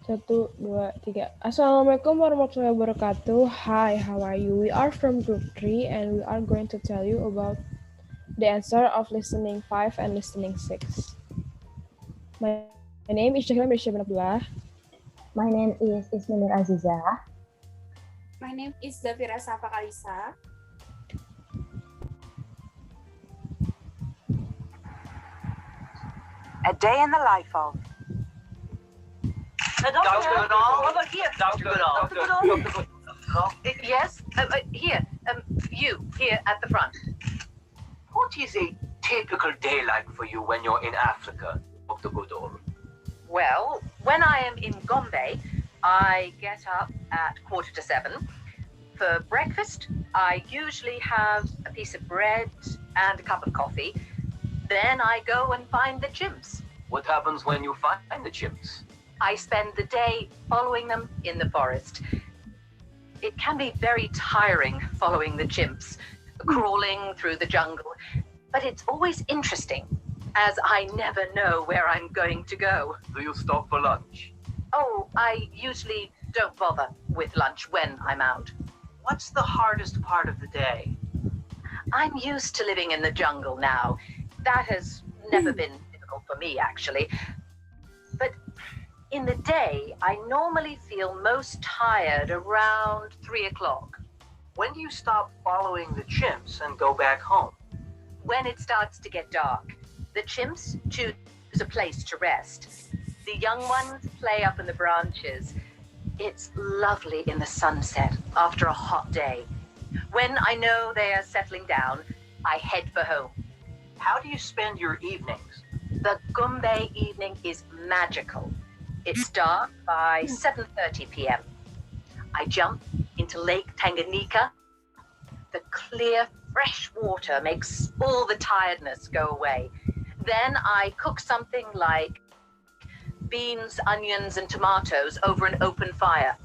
Satu, dua, tiga. Assalamualaikum warahmatullahi wabarakatuh. Hi, how are you? We are from group 3 and we are going to tell you about the answer of listening 5 and listening 6. My name is Jahila Malaysia bin Abdullah. My name is Isminur Aziza. My name is Zafira Safa Kalisa. A day in the life of. Dr. Goodall. Over here. Dr. Goodall. Dr. Goodall. Yes, here. You, here at the front. What is a typical day like for you when you're in Africa, Dr. Goodall? Well, when I am in Gombe, I get up at 6:45. For breakfast, I usually have a piece of bread and a cup of coffee. Then I go and find the chimps. What happens when you find the chimps? I spend the day following them in the forest. It can be very tiring following the chimps, crawling through the jungle, but it's always interesting, as I never know where I'm going to go. Do you stop for lunch? Oh, I usually don't bother with lunch when I'm out. What's the hardest part of the day? I'm used to living in the jungle now. That has never been difficult for me, actually. But in the day, I normally feel most tired around 3 o'clock. When do you stop following the chimps and go back home? When it starts to get dark, the chimps choose a place to rest. The young ones play up in the branches. It's lovely in the sunset after a hot day. When I know they are settling down, I head for home. How do you spend your evenings? The Gombe evening is magical. It's dark by 7:30 p.m. I jump into Lake Tanganyika. The clear, fresh water makes all the tiredness go away. Then I cook something like beans, onions, and tomatoes over an open fire.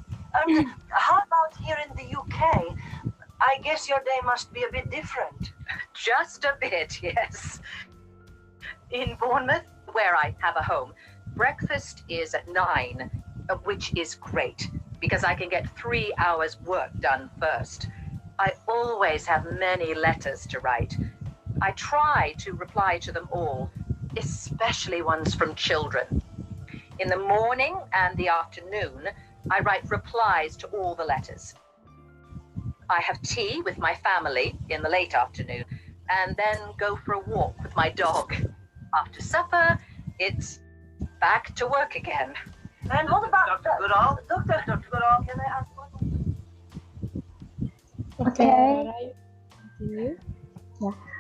How about here in the UK? I guess your day must be a bit different. Just a bit, yes. In Bournemouth, where I have a home, breakfast is at 9, which is great because I can get 3 hours work done first. I always have many letters to write. I try to reply to them all, especially ones from children. In the morning and the afternoon, I write replies to all the letters. I have tea with my family in the late afternoon and then go for a walk with my dog. After supper, it's back to work again. And what about Dr. Goodall? Dr. Goodall, can I ask one? Okay. Continue.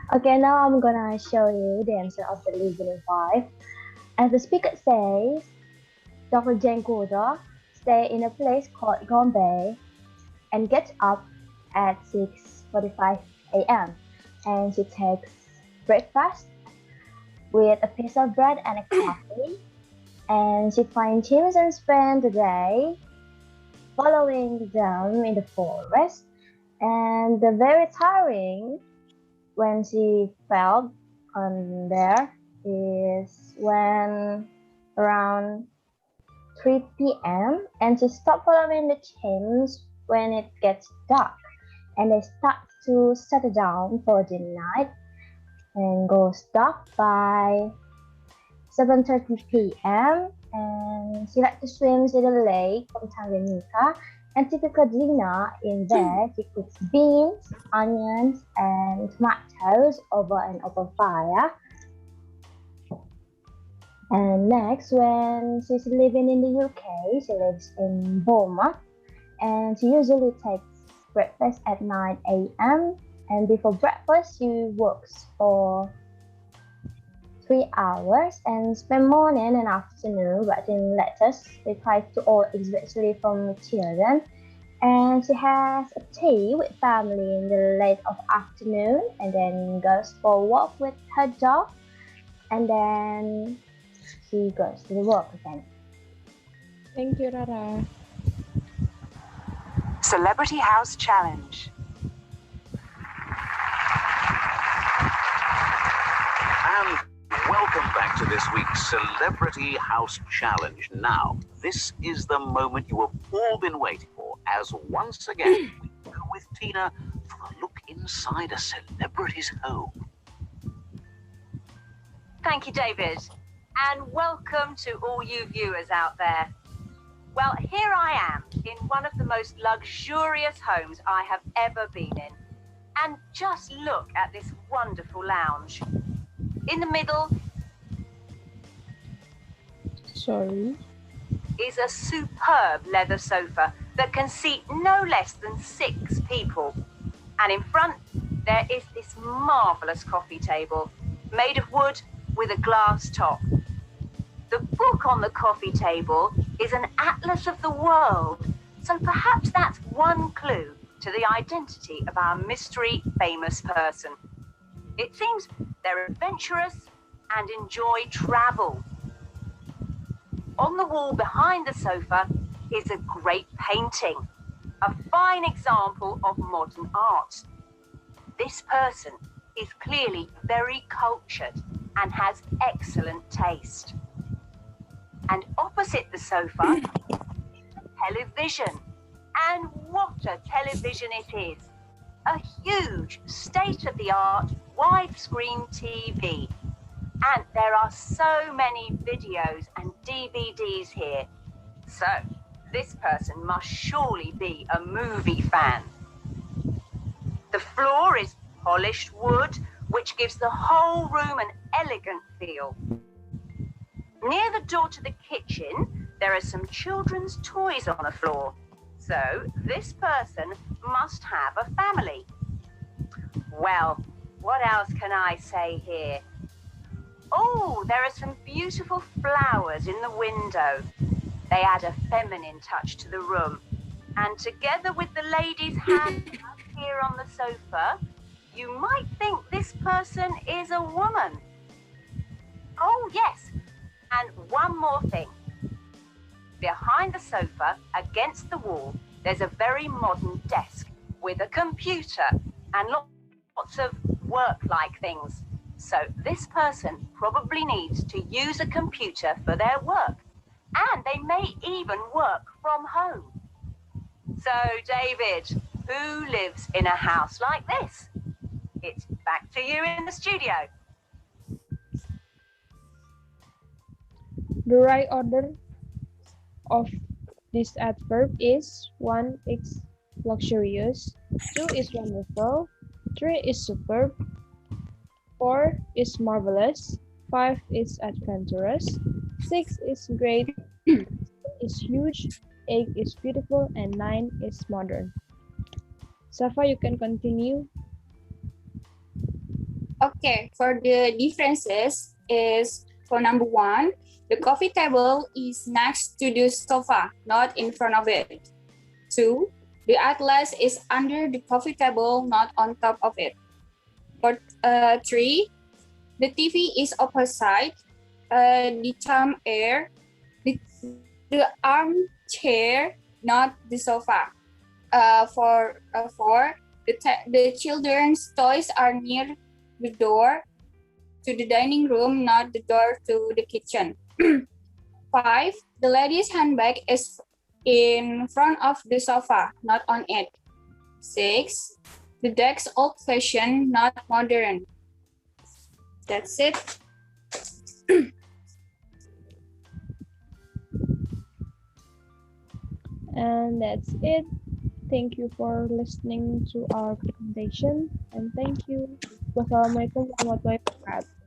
Okay, now I'm gonna show you the answer of the listening 5. As the speaker says, Dr. Jane Goodall stay in a place called Gombe and gets up at 6:45 a.m. and she takes breakfast with a piece of bread and a coffee, and she finds chimps and spends the day following them in the forest. And the very tiring when she felt on there is when around 3 p.m. and she stopped following the chimps when it gets dark, and they start to settle down for the night and goes dark by 7:30 p.m. and she likes to swim in the lake from Tanganyika. And typical dinner in there, she cooks beans, onions, and tomatoes over an open fire. And next, when she's living in the UK, she lives in Bournemouth, and she usually takes breakfast at 9 a.m. And before breakfast, she works for 3 hours and spend morning and afternoon writing letters, replies to all, especially from children. And she has a tea with family in the late of afternoon, and then goes for a walk with her dog, and then she goes to the work again. Thank you, Rara. Celebrity House Challenge. And welcome back to this week's Celebrity House Challenge. Now, this is the moment you have all been waiting for, as once again, we go with Tina for a look inside a celebrity's home. Thank you, David, and welcome to all you viewers out there. Well, here I am in one of the most luxurious homes I have ever been in. And just look at this wonderful lounge. In the middle is a superb leather sofa that can seat no less than 6 people. And in front, there is this marvelous coffee table made of wood with a glass top. The book on the coffee table is an atlas of the world, so perhaps that's one clue to the identity of our mystery famous person. It seems they're adventurous and enjoy travel. On the wall behind the sofa is a great painting, a fine example of modern art. This person is clearly very cultured and has excellent taste. And opposite the sofa is a television. And what a television it is. A huge, state-of-the-art, widescreen TV. And there are so many videos and DVDs here. So, this person must surely be a movie fan. The floor is polished wood, which gives the whole room an elegant feel. Near the door to the kitchen, there are some children's toys on the floor. So, this person must have a family. Well, what else can I say here? Oh, there are some beautiful flowers in the window. They add a feminine touch to the room. And together with the lady's hand here on the sofa, you might think this person is a woman. Oh, yes. And one more thing. Behind the sofa, against the wall, there's a very modern desk with a computer and lots of work-like things. So this person probably needs to use a computer for their work. And they may even work from home. So, David, who lives in a house like this? It's back to you in the studio. The right order of this adverb is 1 is luxurious, 2 is wonderful, 3 is superb, 4 is marvelous, 5 is adventurous, 6 is great, 7 is huge, 8 is beautiful, and 9 is modern. Safa, you can continue. Okay, for the differences is for number 1, the coffee table is next to the sofa, not in front of it. 2, the atlas is under the coffee table, not on top of it. For 3, the TV is opposite the the armchair, not the sofa. For 4, the children's toys are near the door to the dining room, not the door to the kitchen. 5, the lady's handbag is in front of the sofa, not on it. 6, the deck's old-fashioned, not modern. That's it. And that's it. Thank you for listening to our presentation, and thank you. Wassalamualaikum warahmatullahi wabarakatuh.